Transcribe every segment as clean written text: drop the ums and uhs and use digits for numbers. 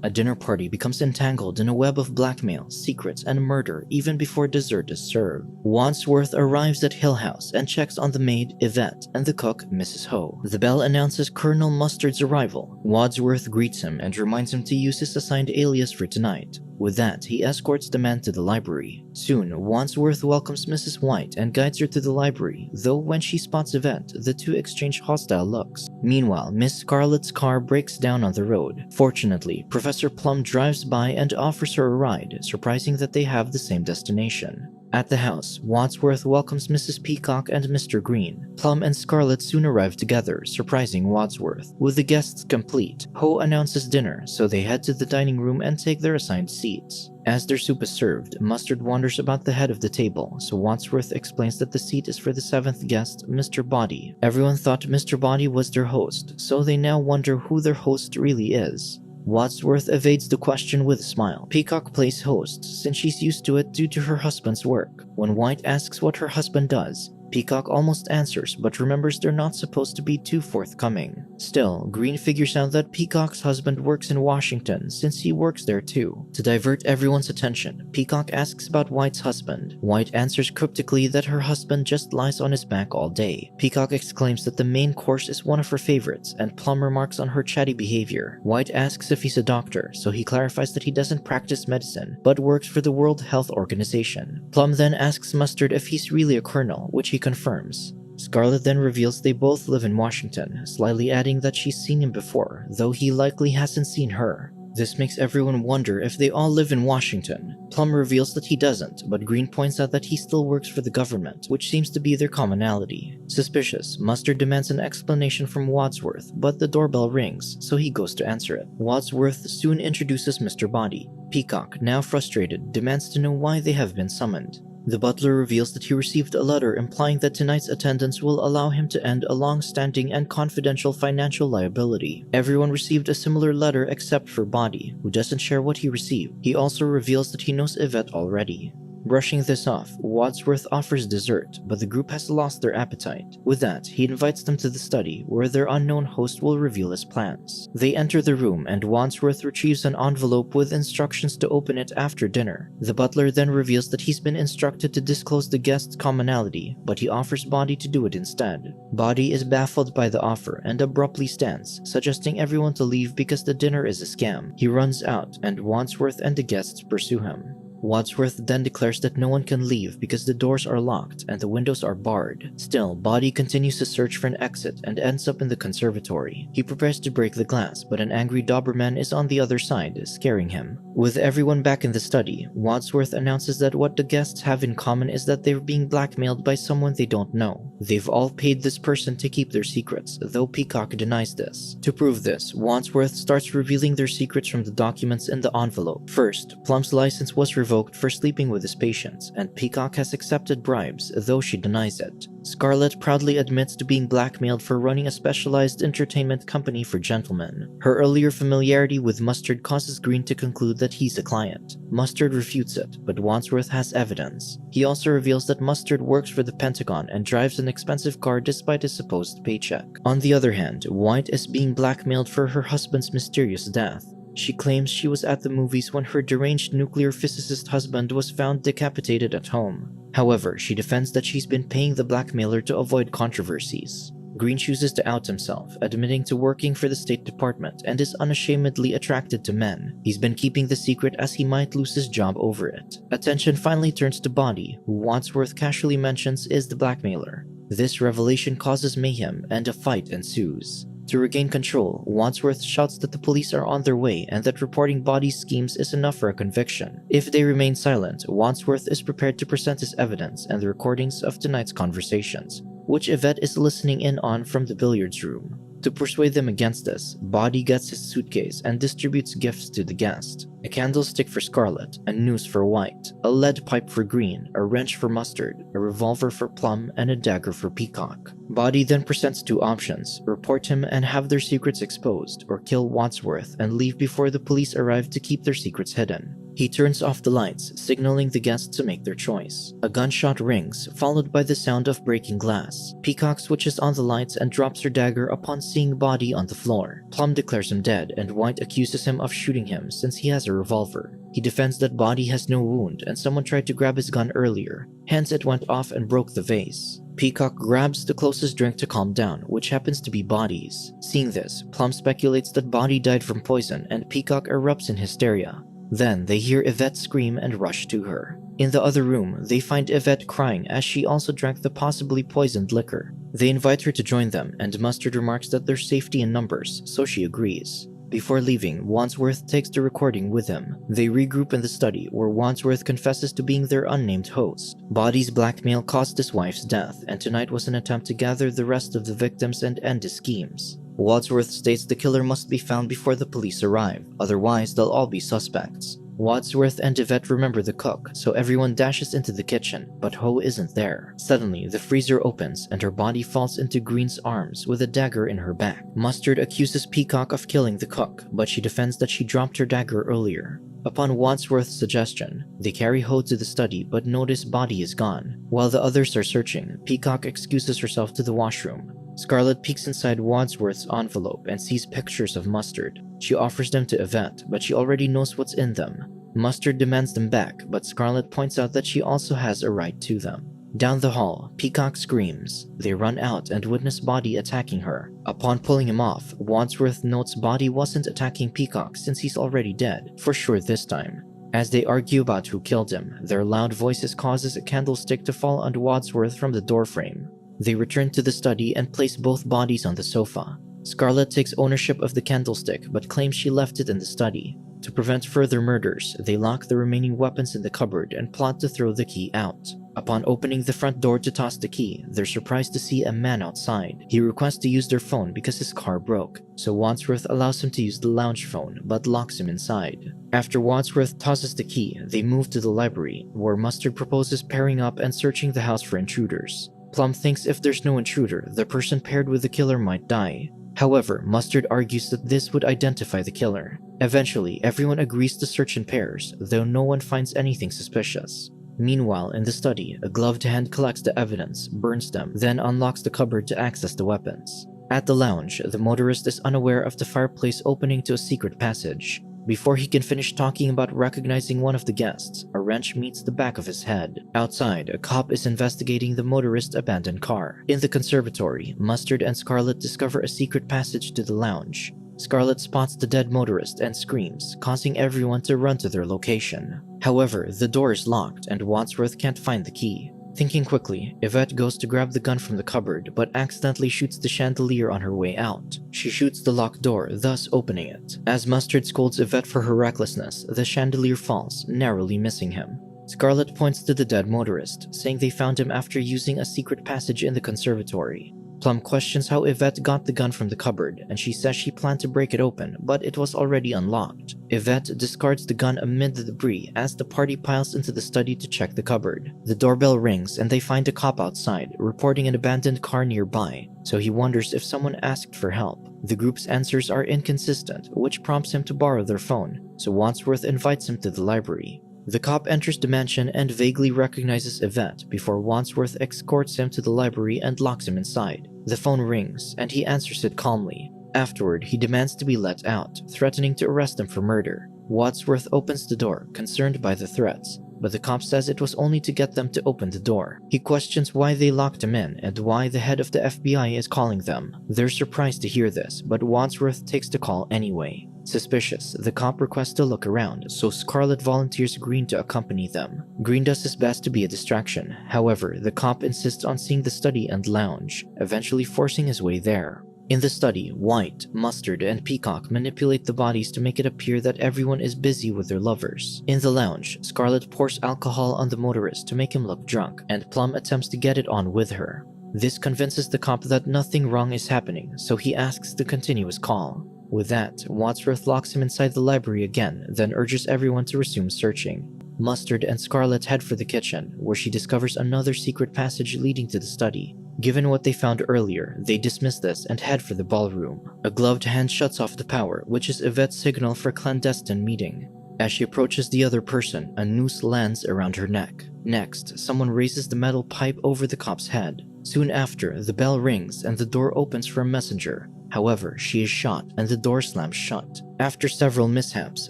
A dinner party becomes entangled in a web of blackmail, secrets, and murder even before dessert is served. Wadsworth arrives at Hill House and checks on the maid, Yvette, and the cook, Mrs. Ho. The bell announces Colonel Mustard's arrival. Wadsworth greets him and reminds him to use his assigned alias for tonight. With that, he escorts the man to the library. Soon, Wadsworth welcomes Mrs. White and guides her to the library, though when she spots Yvette, the two exchange hostile looks. Meanwhile, Miss Scarlett's car breaks down on the road. Fortunately, Professor Plum drives by and offers her a ride, surprising that they have the same destination. At the house, Wadsworth welcomes Mrs. Peacock and Mr. Green. Plum and Scarlett soon arrive together, surprising Wadsworth. With the guests complete, Ho announces dinner, so they head to the dining room and take their assigned seats. As their soup is served, Mustard wanders about the head of the table, so Wadsworth explains that the seat is for the seventh guest, Mr. Body. Everyone thought Mr. Body was their host, so they now wonder who their host really is. Wadsworth evades the question with a smile. Peacock plays host, since she's used to it due to her husband's work. When White asks what her husband does, Peacock almost answers, but remembers they're not supposed to be too forthcoming. Still, Green figures out that Peacock's husband works in Washington since he works there too. To divert everyone's attention, Peacock asks about White's husband. White answers cryptically that her husband just lies on his back all day. Peacock exclaims that the main course is one of her favorites, and Plum remarks on her chatty behavior. White asks if he's a doctor, so he clarifies that he doesn't practice medicine, but works for the World Health Organization. Plum then asks Mustard if he's really a colonel, which he confirms. Scarlett then reveals they both live in Washington, slyly adding that she's seen him before, though he likely hasn't seen her. This makes everyone wonder if they all live in Washington. Plum reveals that he doesn't, but Green points out that he still works for the government, which seems to be their commonality. Suspicious, Mustard demands an explanation from Wadsworth, but the doorbell rings, so he goes to answer it. Wadsworth soon introduces Mr. Body. Peacock, now frustrated, demands to know why they have been summoned. The butler reveals that he received a letter implying that tonight's attendance will allow him to end a long-standing and confidential financial liability. Everyone received a similar letter except for Body, who doesn't share what he received. He also reveals that he knows Yvette already. Brushing this off, Wadsworth offers dessert, but the group has lost their appetite. With that, he invites them to the study, where their unknown host will reveal his plans. They enter the room, and Wadsworth retrieves an envelope with instructions to open it after dinner. The butler then reveals that he's been instructed to disclose the guest's commonality, but he offers Body to do it instead. Body is baffled by the offer and abruptly stands, suggesting everyone to leave because the dinner is a scam. He runs out, and Wadsworth and the guests pursue him. Wadsworth then declares that no one can leave because the doors are locked and the windows are barred. Still, Body continues to search for an exit and ends up in the conservatory. He prepares to break the glass, but an angry Doberman is on the other side, scaring him. With everyone back in the study, Wadsworth announces that what the guests have in common is that they're being blackmailed by someone they don't know. They've all paid this person to keep their secrets, though Peacock denies this. To prove this, Wadsworth starts revealing their secrets from the documents in the envelope. First, Plum's license was revoked for sleeping with his patients, and Peacock has accepted bribes, though she denies it. Scarlett proudly admits to being blackmailed for running a specialized entertainment company for gentlemen. Her earlier familiarity with Mustard causes Green to conclude that he's a client. Mustard refutes it, but Wadsworth has evidence. He also reveals that Mustard works for the Pentagon and drives an expensive car despite his supposed paycheck. On the other hand, White is being blackmailed for her husband's mysterious death. She claims she was at the movies when her deranged nuclear physicist husband was found decapitated at home. However, she defends that she's been paying the blackmailer to avoid controversies. Green chooses to out himself, admitting to working for the State Department and is unashamedly attracted to men. He's been keeping the secret as he might lose his job over it. Attention finally turns to Body, who Wadsworth casually mentions is the blackmailer. This revelation causes mayhem and a fight ensues. To regain control, Wadsworth shouts that the police are on their way and that reporting Body's schemes is enough for a conviction. If they remain silent, Wadsworth is prepared to present his evidence and the recordings of tonight's conversations, which Yvette is listening in on from the billiards room. To persuade them against this, Body gets his suitcase and distributes gifts to the guest. A candlestick for Scarlett, a noose for White, a lead pipe for Green, a wrench for Mustard, a revolver for Plum, and a dagger for Peacock. Body then presents two options: report him and have their secrets exposed, or kill Wadsworth and leave before the police arrive to keep their secrets hidden. He turns off the lights, signaling the guests to make their choice. A gunshot rings, followed by the sound of breaking glass. Peacock switches on the lights and drops her dagger upon seeing body on the floor. Plum declares him dead, and White accuses him of shooting him since he has a revolver. He defends that Body has no wound and someone tried to grab his gun earlier, hence it went off and broke the vase. Peacock grabs the closest drink to calm down, which happens to be Body's. Seeing this, Plum speculates that Body died from poison and Peacock erupts in hysteria. Then they hear Yvette scream and rush to her. In the other room, they find Yvette crying as she also drank the possibly poisoned liquor. They invite her to join them, and Mustard remarks that there's safety in numbers, so she agrees. Before leaving, Wadsworth takes the recording with him. They regroup in the study, where Wadsworth confesses to being their unnamed host. Body's blackmail caused his wife's death, and tonight was an attempt to gather the rest of the victims and end his schemes. Wadsworth states the killer must be found before the police arrive, otherwise they'll all be suspects. Wadsworth and Yvette remember the cook, so everyone dashes into the kitchen, but Ho isn't there. Suddenly, the freezer opens and her body falls into Green's arms with a dagger in her back. Mustard accuses Peacock of killing the cook, but she defends that she dropped her dagger earlier. Upon Wadsworth's suggestion, they carry Ho to the study but notice Body is gone. While the others are searching, Peacock excuses herself to the washroom. Scarlett peeks inside Wadsworth's envelope and sees pictures of Mustard. She offers them to Yvette, but she already knows what's in them. Mustard demands them back, but Scarlett points out that she also has a right to them. Down the hall, Peacock screams. They run out and witness Body attacking her. Upon pulling him off, Wadsworth notes Body wasn't attacking Peacock since he's already dead, for sure this time. As they argue about who killed him, their loud voices causes a candlestick to fall on Wadsworth from the doorframe. They return to the study and place both bodies on the sofa. Scarlett takes ownership of the candlestick but claims she left it in the study. To prevent further murders, they lock the remaining weapons in the cupboard and plot to throw the key out. Upon opening the front door to toss the key, they're surprised to see a man outside. He requests to use their phone because his car broke, so Wadsworth allows him to use the lounge phone but locks him inside. After Wadsworth tosses the key, they move to the library, where Mustard proposes pairing up and searching the house for intruders. Plum thinks if there's no intruder, the person paired with the killer might die. However, Mustard argues that this would identify the killer. Eventually, everyone agrees to search in pairs, though no one finds anything suspicious. Meanwhile, in the study, a gloved hand collects the evidence, burns them, then unlocks the cupboard to access the weapons. At the lounge, the motorist is unaware of the fireplace opening to a secret passage. Before he can finish talking about recognizing one of the guests, a wrench meets the back of his head. Outside, a cop is investigating the motorist's abandoned car. In the conservatory, Mustard and Scarlett discover a secret passage to the lounge. Scarlett spots the dead motorist and screams, causing everyone to run to their location. However, the door is locked and Wadsworth can't find the key. Thinking quickly, Yvette goes to grab the gun from the cupboard but accidentally shoots the chandelier on her way out. She shoots the locked door, thus opening it. As Mustard scolds Yvette for her recklessness, the chandelier falls, narrowly missing him. Scarlett points to the dead motorist, saying they found him after using a secret passage in the conservatory. Plum questions how Yvette got the gun from the cupboard, and she says she planned to break it open, but it was already unlocked. Yvette discards the gun amid the debris as the party piles into the study to check the cupboard. The doorbell rings and they find a cop outside, reporting an abandoned car nearby, so he wonders if someone asked for help. The group's answers are inconsistent, which prompts him to borrow their phone, so Wadsworth invites him to the library. The cop enters the mansion and vaguely recognizes Yvette before Wadsworth escorts him to the library and locks him inside. The phone rings, and he answers it calmly. Afterward, he demands to be let out, threatening to arrest him for murder. Wadsworth opens the door, concerned by the threats, but the cop says it was only to get them to open the door. He questions why they locked him in and why the head of the FBI is calling them. They're surprised to hear this, but Wadsworth takes the call anyway. Suspicious, the cop requests to look around, so Scarlett volunteers Green to accompany them. Green does his best to be a distraction, however, the cop insists on seeing the study and lounge, eventually forcing his way there. In the study, White, Mustard, and Peacock manipulate the bodies to make it appear that everyone is busy with their lovers. In the lounge, Scarlett pours alcohol on the motorist to make him look drunk, and Plum attempts to get it on with her. This convinces the cop that nothing wrong is happening, so he asks to continue his call. With that, Wadsworth locks him inside the library again, then urges everyone to resume searching. Mustard and Scarlett head for the kitchen, where she discovers another secret passage leading to the study. Given what they found earlier, they dismiss this and head for the ballroom. A gloved hand shuts off the power, which is Yvette's signal for a clandestine meeting. As she approaches the other person, a noose lands around her neck. Next, someone raises the metal pipe over the cop's head. Soon after, the bell rings and the door opens for a messenger. However, she is shot and the door slams shut. After several mishaps,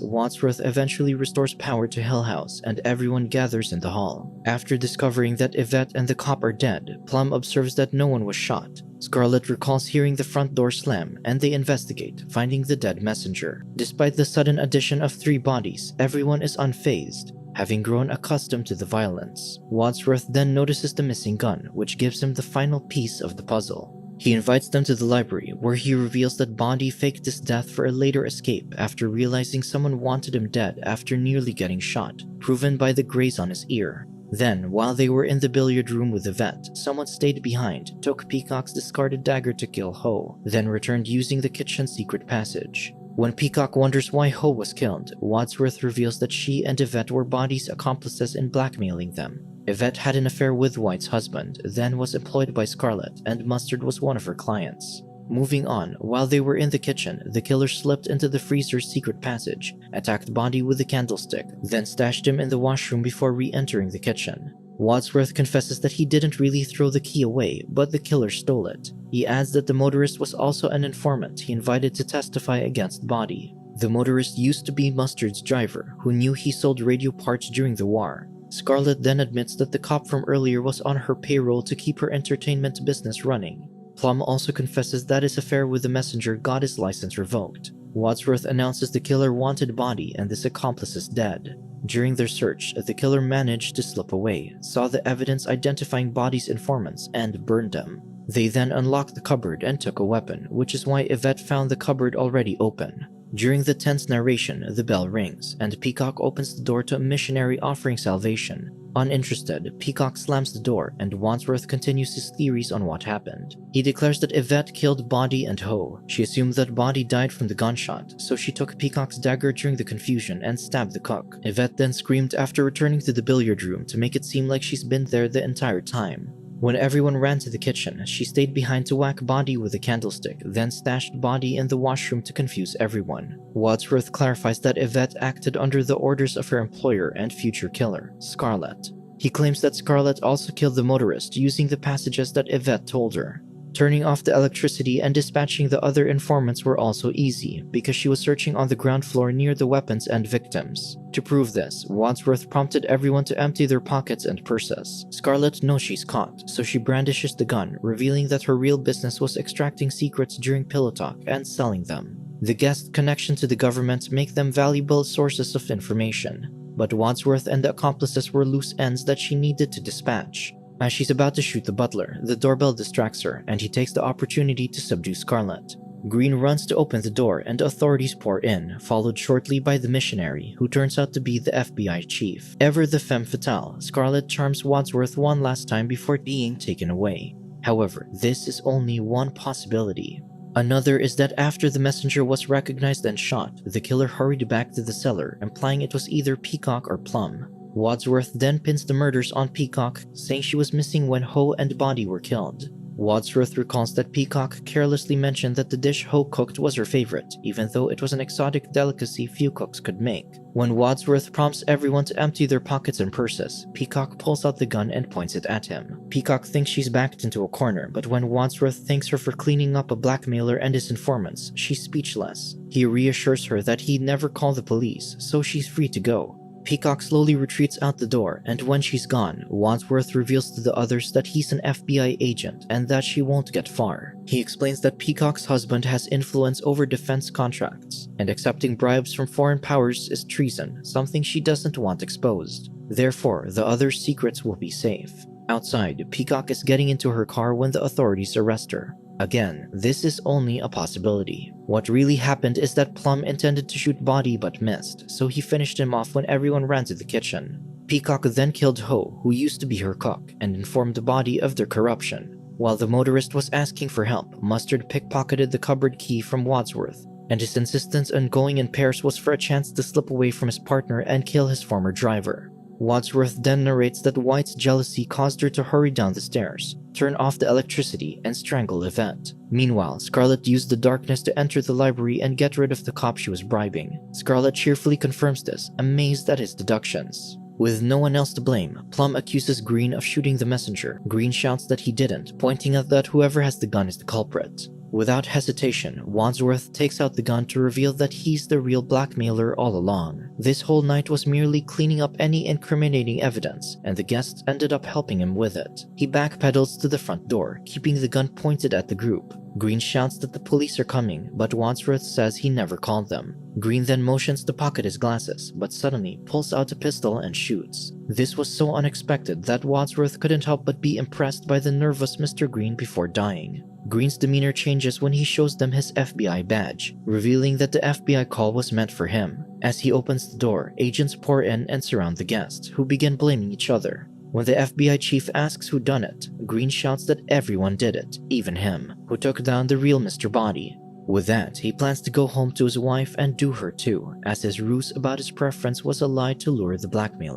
Wadsworth eventually restores power to Hill House and everyone gathers in the hall. After discovering that Yvette and the cop are dead, Plum observes that no one was shot. Scarlett recalls hearing the front door slam and they investigate, finding the dead messenger. Despite the sudden addition of 3 bodies, everyone is unfazed, having grown accustomed to the violence. Wadsworth then notices the missing gun, which gives him the final piece of the puzzle. He invites them to the library, where he reveals that Bondi faked his death for a later escape after realizing someone wanted him dead after nearly getting shot, proven by the graze on his ear. Then, while they were in the billiard room with Yvette, someone stayed behind, took Peacock's discarded dagger to kill Ho, then returned using the kitchen's secret passage. When Peacock wonders why Ho was killed, Wadsworth reveals that she and Yvette were Bondi's accomplices in blackmailing them. Yvette had an affair with White's husband, then was employed by Scarlett, and Mustard was one of her clients. Moving on, while they were in the kitchen, the killer slipped into the freezer's secret passage, attacked Bondi with a candlestick, then stashed him in the washroom before re-entering the kitchen. Wadsworth confesses that he didn't really throw the key away, but the killer stole it. He adds that the motorist was also an informant he invited to testify against Bondi. The motorist used to be Mustard's driver, who knew he sold radio parts during the war. Scarlett then admits that the cop from earlier was on her payroll to keep her entertainment business running. Plum also confesses that his affair with the messenger got his license revoked. Wadsworth announces the killer wanted Bondi and this accomplice is dead. During their search, the killer managed to slip away, saw the evidence identifying Bondi's informants, and burned them. They then unlocked the cupboard and took a weapon, which is why Yvette found the cupboard already open. During the tense narration, the bell rings, and Peacock opens the door to a missionary offering salvation. Uninterested, Peacock slams the door, and Wadsworth continues his theories on what happened. He declares that Yvette killed Bondi and Ho. She assumed that Bondi died from the gunshot, so she took Peacock's dagger during the confusion and stabbed the cook. Yvette then screamed after returning to the billiard room to make it seem like she's been there the entire time. When everyone ran to the kitchen, she stayed behind to whack Bondi with a candlestick, then stashed Bondi in the washroom to confuse everyone. Wadsworth clarifies that Yvette acted under the orders of her employer and future killer, Scarlett. He claims that Scarlett also killed the motorist using the passages that Yvette told her. Turning off the electricity and dispatching the other informants were also easy, because she was searching on the ground floor near the weapons and victims. To prove this, Wadsworth prompted everyone to empty their pockets and purses. Scarlett knows she's caught, so she brandishes the gun, revealing that her real business was extracting secrets during pillow talk and selling them. The guest's connection to the government make them valuable sources of information, but Wadsworth and the accomplices were loose ends that she needed to dispatch. As she's about to shoot the butler, the doorbell distracts her, and he takes the opportunity to subdue Scarlett. Green runs to open the door, and authorities pour in, followed shortly by the missionary, who turns out to be the FBI chief. Ever the femme fatale, Scarlett charms Wadsworth one last time before being taken away. However, this is only one possibility. Another is that after the messenger was recognized and shot, the killer hurried back to the cellar, implying it was either Peacock or Plum. Wadsworth then pins the murders on Peacock, saying she was missing when Ho and Bondi were killed. Wadsworth recalls that Peacock carelessly mentioned that the dish Ho cooked was her favorite, even though it was an exotic delicacy few cooks could make. When Wadsworth prompts everyone to empty their pockets and purses, Peacock pulls out the gun and points it at him. Peacock thinks she's backed into a corner, but when Wadsworth thanks her for cleaning up a blackmailer and his informants, she's speechless. He reassures her that he'd never call the police, so she's free to go. Peacock slowly retreats out the door, and when she's gone, Wadsworth reveals to the others that he's an FBI agent and that she won't get far. He explains that Peacock's husband has influence over defense contracts, and accepting bribes from foreign powers is treason, something she doesn't want exposed. Therefore, the others' secrets will be safe. Outside, Peacock is getting into her car when the authorities arrest her. Again, this is only a possibility. What really happened is that Plum intended to shoot Bondi but missed, so he finished him off when everyone ran to the kitchen. Peacock then killed Ho, who used to be her cook, and informed Bondi of their corruption. While the motorist was asking for help, Mustard pickpocketed the cupboard key from Wadsworth, and his insistence on going in pairs was for a chance to slip away from his partner and kill his former driver. Wadsworth then narrates that White's jealousy caused her to hurry down the stairs, turn off the electricity, and strangle Yvette. Meanwhile, Scarlett used the darkness to enter the library and get rid of the cop she was bribing. Scarlett cheerfully confirms this, amazed at his deductions. With no one else to blame, Plum accuses Green of shooting the messenger. Green shouts that he didn't, pointing out that whoever has the gun is the culprit. Without hesitation, Wadsworth takes out the gun to reveal that he's the real blackmailer all along. This whole night was merely cleaning up any incriminating evidence, and the guests ended up helping him with it. He backpedals to the front door, keeping the gun pointed at the group. Green shouts that the police are coming, but Wadsworth says he never called them. Green then motions to pocket his glasses, but suddenly pulls out a pistol and shoots. This was so unexpected that Wadsworth couldn't help but be impressed by the nervous Mr. Green before dying. Green's demeanor changes when he shows them his FBI badge, revealing that the FBI call was meant for him. As he opens the door, agents pour in and surround the guests, who begin blaming each other. When the FBI chief asks who done it, Green shouts that everyone did it, even him, who took down the real Mr. Body. With that, he plans to go home to his wife and do her too, as his ruse about his preference was a lie to lure the blackmailer.